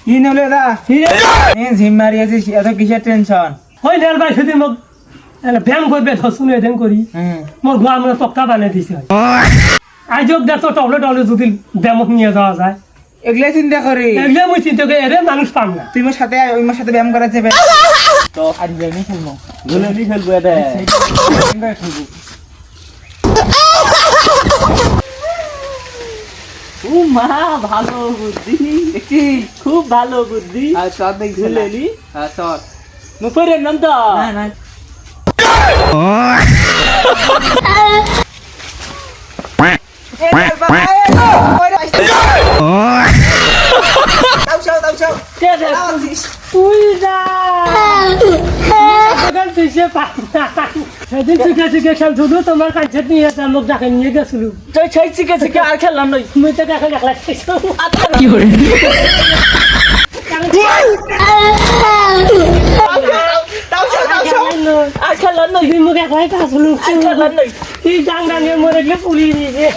কি নলে দা জিম মারি আছিস এত কিসের টেনশন ওই দেল ভাই সেদিন মোক ব্যায়াম করবে শুনে দেন করি মোর ঘর আমরা তক্তা বানিয়ে দিছে আজক দেখ তো টবলে টবলে যদি ব্যায়ামত নিয়ে যাওয়া যায় এগুলাই চিন্তা করি এগুলো মুই চিন্তা করি এরে মানুষ পাম না তুই মোর সাথে ওই মোর সাথে ব্যায়াম করা যাবে তো আজ ব্যায়ামই খেলবো গুলেলি খেলবো এটা খেলবো ও মা ভালো বুদ্ধি দেখছি খুব ভালো বুদ্ধি আর সব দেখছি গুলেলি হ্যাঁ চল মুফরের নাম তো না না কে রে তুই যা সকাল তুই সে পাম না সেদিন শিখে শিখে খেলছো তোমার কাছে নিয়ে মোক ডাকে নিয়ে গেছিল তুই সেই শিখে শিখে আর খেললাম নই মুই তো দেখে দেখলা কি করে আর খেললাম নই তুই মোক একলাই কাছলু আর খেললাম নই তুই ডাং ডাঙে মরে গেলে পুলিশ নিয়ে